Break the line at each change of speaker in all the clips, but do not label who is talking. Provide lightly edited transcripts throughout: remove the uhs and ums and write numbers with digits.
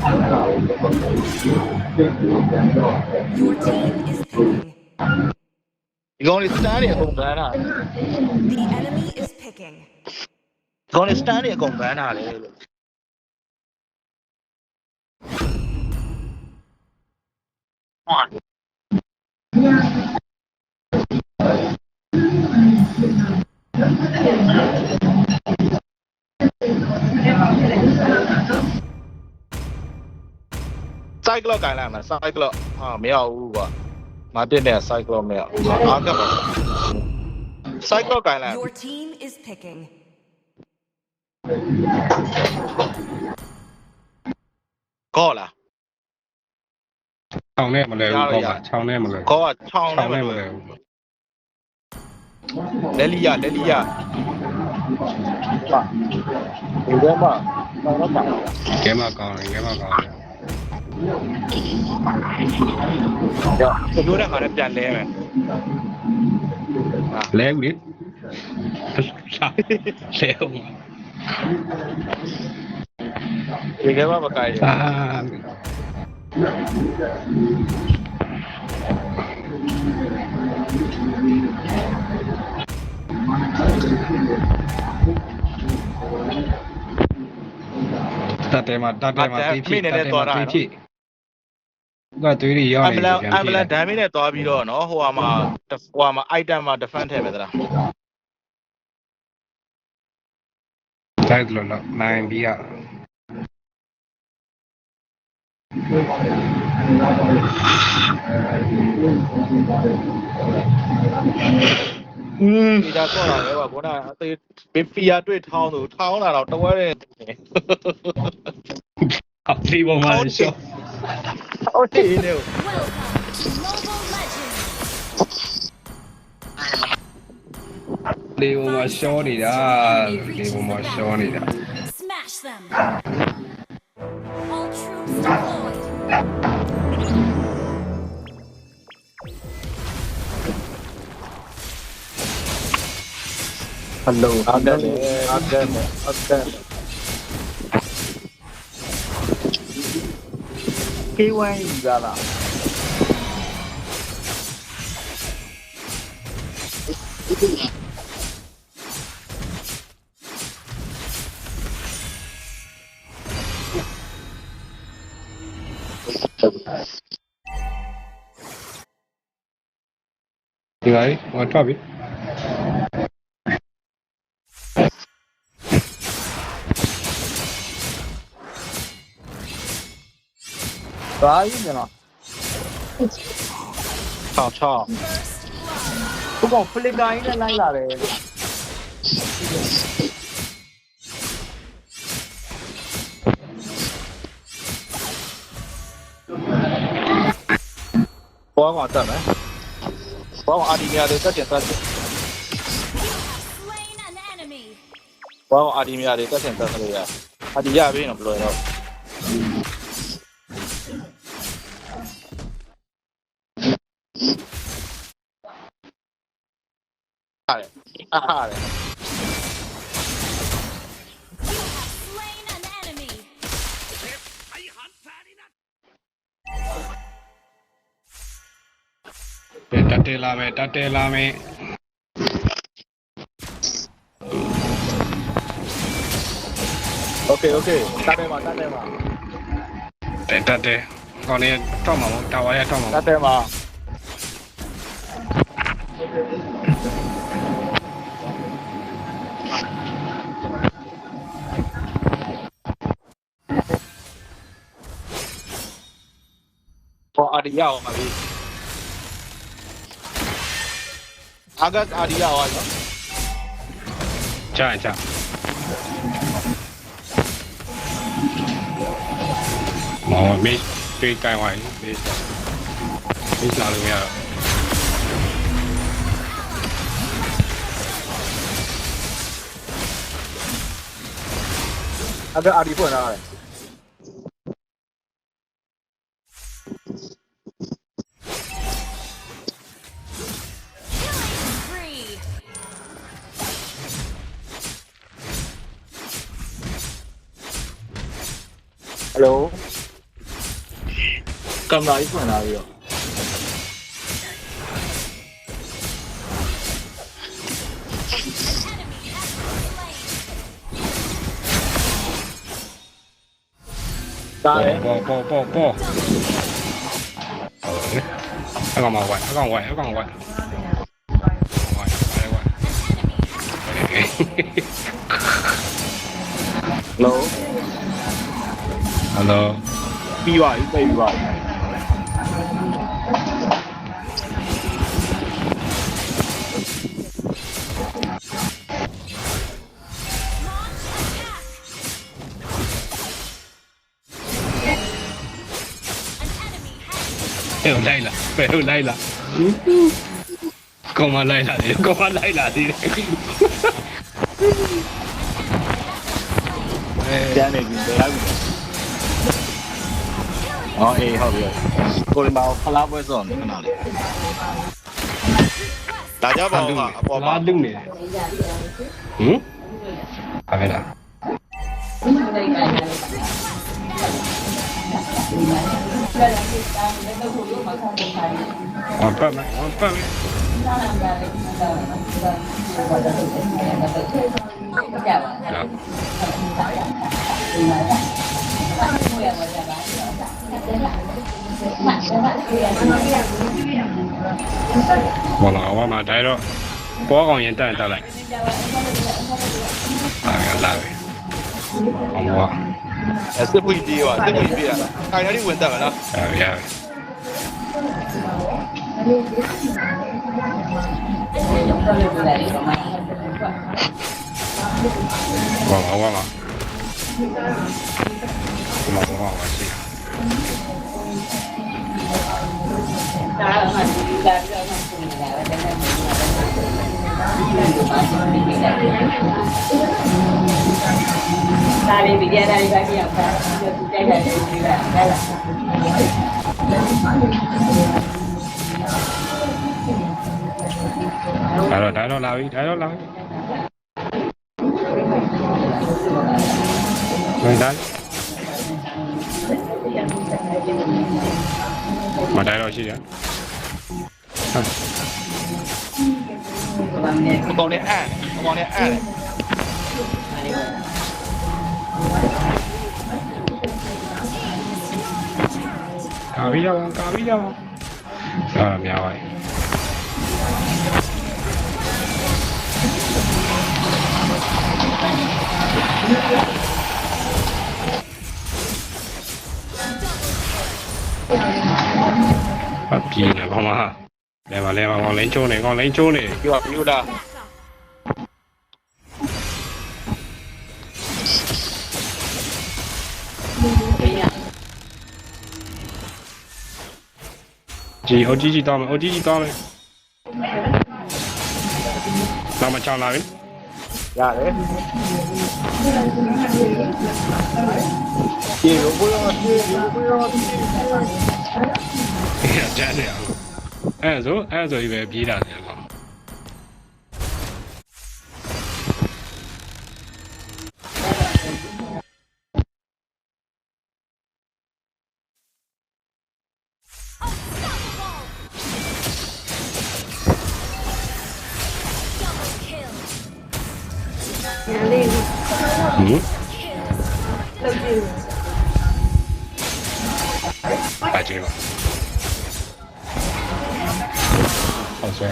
Your team is picking.
ဒီကောင်လေးစတန်တွေအကုန်ဘန်းတာ
The enemy is picking.
ဒီကောင်လေးစတန်တွေအကုန်ဘန်းတာလေလို့စိုက်ကလော့ကိုင်လိုက်မှာစိုက်ကလော့ဟာမရဘူးကွာမာတင်နဲ့စိုက်ကလော့မရဘူးအားကပ်ပါစိုက်ကလော့ကိုင်လိုက်
Your team is picking.
ကော့လား
ချောင်းနဲ့မလဲဘူးကောကချောင်းနဲ့မလဲ
ကော့ကချောင်း
ချောင်း
နဲ့
နဲ့
မ
မ
လဲ
လဲဘူး
လက်လီယာဟာဒီဘက်မှာတော့တာ
ကဲမကောင်းတယ်ကဲမကောင်းတယ်
ကြောပြောတဲ့ခါနဲ့ပြန်လဲမယ်
လဲဦးလေလဲဦး
ဒီကဲမမကိုင်ရ
အာတတ်တယ်မှာတေးဖြစ်တတ်တယ်မှာတေးဖြစ်ကသွေးတွေရောက်
အမ်
နေ
ဘလန်
ပြန်
အမ်ဘ
ဖြစ်
လန်ဒမ်မီနဲ့တွားပြီးတော့နော်ဟိုမှာ item မှာ defend ထည့်မယ်သလား
တိုက်လို့တော့နိုင်ပြီးရ
ဒီဒါကော့လာလဲကွာဘောနာအသေးဘီဖီယာတွေ့ထောင်းလာတော့တဝဲတဲ့
အပလီပေါ်မှာရှော့
ဟုတ်တယ်နေ
Welcome to Mobile Legends.
လေပေါ်မှာရှော့နေတာလေပေါ်မှာရှော့နေတာ
Smash them. All troops deployed.
ဟယ်လိုအကန်ကေဝိုင်းကြလား
ဒီပါလေဟောထွက်ပြီ
ဘာကြီးနေလားချောင်းဘုကောင်ဖလစ်ကိုင်းနဲ့လိုက်လာတယ်ဘောကောင်တက်မယ်ဘောကောင်အာဒီမီယာတွေတက်တယ်
Slain an enemy.
ဘောကောင်အာဒီမီယာတွေတက်တယ်လို့ရအာဒီရပြီနော်ဘယ်လိုတော့အားရ
Slain an enemy.
တတဲလာမယ်တတဲလာမယ်
โอเคတက်တယ်မှာ
တတဲကောင်းနေတော့မှာတာဝါရတော့မှာ
တက်တယ်မှာဘောအာဒီယာအောင်ပါပြီအာဂတ်အာဒီယာအောင်နော်
ကြာမောင်မေးတွေ့ကိုင်းဝိုင်းမေးလာလို့ရ
အာဂတ်အာဒီဖွင့်လာတယ်
Free.
ဟယ်လို ကင်မရာကြီးဖွင့်လာပြီးတော့ တားတယ်
ပေါ်အကောင်မဝိုင်းအကောင်ဝိုင်း
လို့
ဟယ်လို
ပြီးသွားပြီပြေးပြီးသွားပြီ
လိုက်လာလိုက်လာကောင်မလိုက်လာတယ်ကောင်မလိုက်လာတယ်
ကျန်နေပြီတရားပြီအော်အေးဟုတ်ပြီကိုရီမာဖလားပွဲစောနေခဏလေးဒါကြပါဦးကအပေါ်မှာ
လူနေတယ်ဟာပဲလား ပတ်မယ်ဘောလာဝါမှာဒါတော့ပေါ်ကောင်ရင်တက်လိုက်လာပြီအောင်ဝါ
စစ်ပွေးပြေးပါစစ်ပွေးပြေးတာခိုင်ရည်ဝင်တက်ပါလား
ရဝါမှာရှိ
ဒါလေးဗီဒီယိုတိုင်းပဲပြောက်တာသူတိုက်တယ်ဒီကဒါလား
ဒါတော့လာပြီဝင်သားမတိုင်းတော့ရှိတယ်
ဘာမှမ
အကောင်နဲ့အံ့တယ်
ကာပြီးတော့များပါပြေးနေပါမလဲပါကောင်လိန်ချိုးနေ
ပြောပြူလား
ကြီးတောင်းမယ်လာမချောင်းလာပြီ
ရတယ်ပြေရောဘုရားပြေရော
ကျန်နေအောင်အဲ့ဆိုကြီးပဲပြေးတာလေကောင် ပါကြည့်ပါဟုတ်ဆွဲ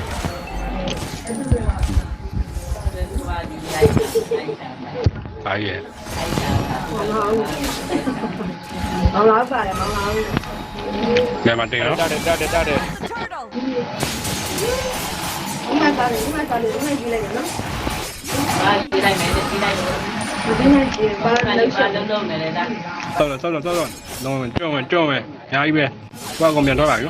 အားရ
မောင်လာပါတယ်မောင်လာဘူး
လဲမတင်နော်
တက်တယ်
Turtle.
ဒီမှာပါတယ်ဒီမှာကြည့်လိုက်နော်ဟာကြည့်လိုက်မယ်ကြည့်လိုက်မယ်ဒီမှာကြည့်ပါလုံးမယ်လေဒါ
ဆောက်လုံးကြောမယ်ညာကြီးပဲဘာကောင်ပြန်တော့လာပြီ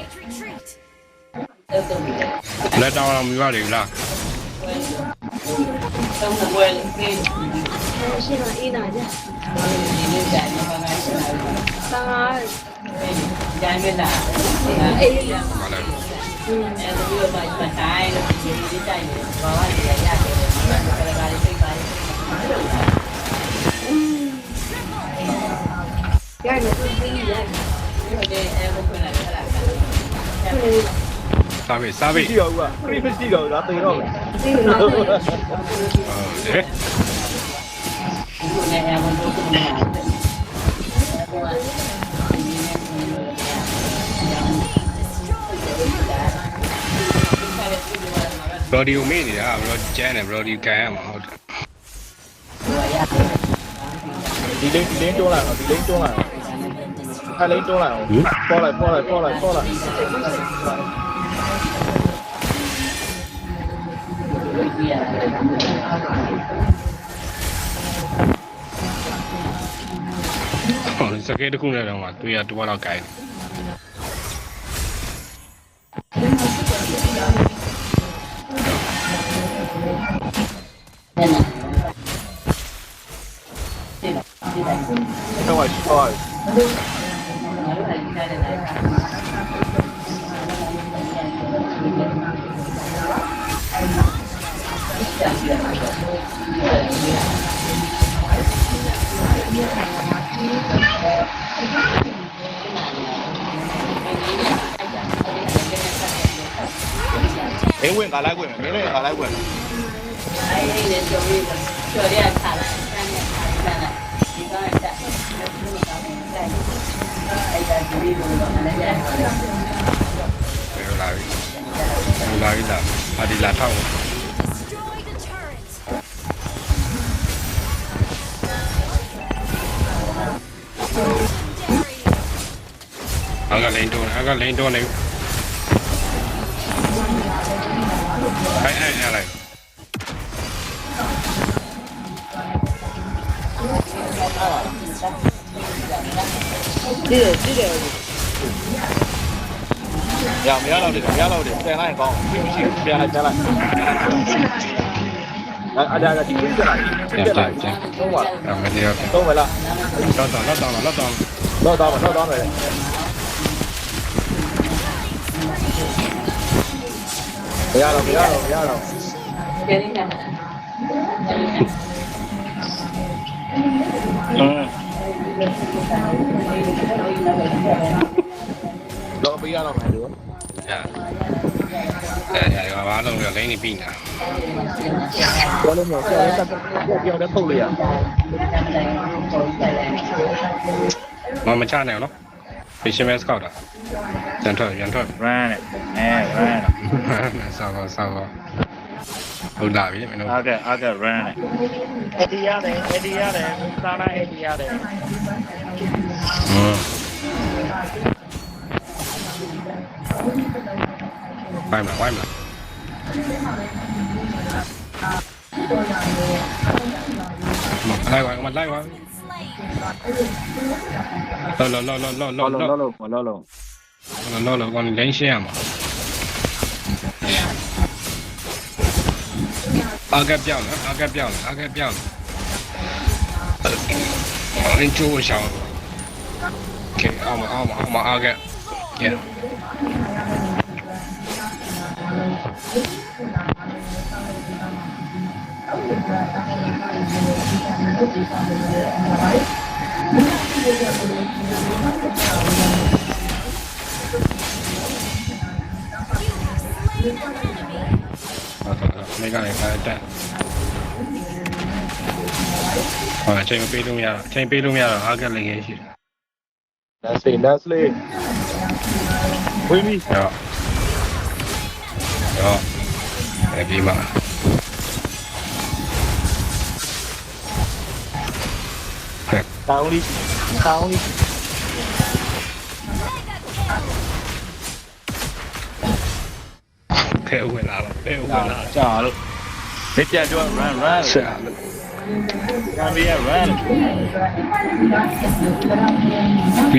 Retreat.
လက်တောင်းအောင်မြွားတယ်လား
တော့ဘွယ်လေးရှိမအေးတာကြာဒီနေ့ကြာနေပါလားဆာဂျိုင်းမလာအေးရ
ဟုတ်လား
အဲဒီလိုမှမတိုင်းလို့ဒီလိုတိုက်နေဘာမှရရတယ်ဒီကလေးစိတ်ပါရိုက်နေသူကြီးရိုက်နေဒီအဲဘုခွင့်လာတယ်
စားပြီစားပြီ
ရှိတော့ဘူးကခရစ်မရှိတော့ဘူးဒါသိတော့မယ်
သိလို့တော့
ဟုတ်တယ်
ဒီနေ့အမှန်တော့ကိုမ
ဘရော်ဒီကိုမေ့နေတာဘရော်ကျန်းတယ်ဘရော်ဒီကန်ရမှာဟုတ်တယ်
ဒီလိန်တွန်းလိုက်အောင်ဒီလိန်တွန်းလိုက်အောင်အဲ့လိန်တွန်းလိုက်အောင်ပေါ်လိုက်ပေါ်လိုက်ပေါ်လိုက်ပေါ်လိုက်
ဟုတ်စကေးတစ်ခုနဲ့တော့မှတွေ့ရတော့တော့ကိုင်း
တော့ရှိသွားပြီ မင်းဝင်ကလိုက်ဝင်မင်းလည်းကလိုက်ဝင်
အဲ့ဒီလေကျော်ပြီးကျော်ရထားလိုက်ဆန်းနေထားလိုက်ဒီကတက်တက်အဲ့ဒါဒီလိုတော့လည်းရတယ်
ဘယ်လိုလာပြီလာပြီလားဟာဒီလာထောက်
Destroy the turret.
အကလိန်တွန်းအကလိန်တွန်းနေအဲ့လိုက်
ရမရတော့တယ်မရတော့တယ်ပြန်လိုက်ကောင်းမရှိဘူးပြန်လိုက်ပြန်လိုက်အဲ့ဒါကဒီကိစ္စလားဒီကိစ္စလားတော့ပါ
မတည်ရ
တော့မလား
တော့တော့
တော့တော့မယ်မရတော့
ကျင်းနေတာ
တော့ပြရတော့မယ်လို့
ရဘာလို့လဲလိန်နေပြီနာ
ပြောလို့မဟုတ်ပြောပြောတဲ့ပုတ်လေးရ
မချနိုင်နော် Patient Mask ကောက်တာရန်ထွက်
run နဲ့run
ဆောက်ဟုတ်လာပြီမင်းတို့
အားက run နဲ့ AD ရတယ်စာနာ AD ရတယ်
ဝိုင်းမလားမလိုက်ပါ
Slain.
လောကောလိန်ရှင်းရမှာအာကပြောင်းအင်းချိုးရှောင်းโอเคအောင်အာက yeah mấy cái này phải chạy chạy một bên luôn nha à cái này cái gì
Nestle Win me
đó để đi mà
down đi
theo người nào
trả luôn hết chạy cho run
sợ
Gambia run
vì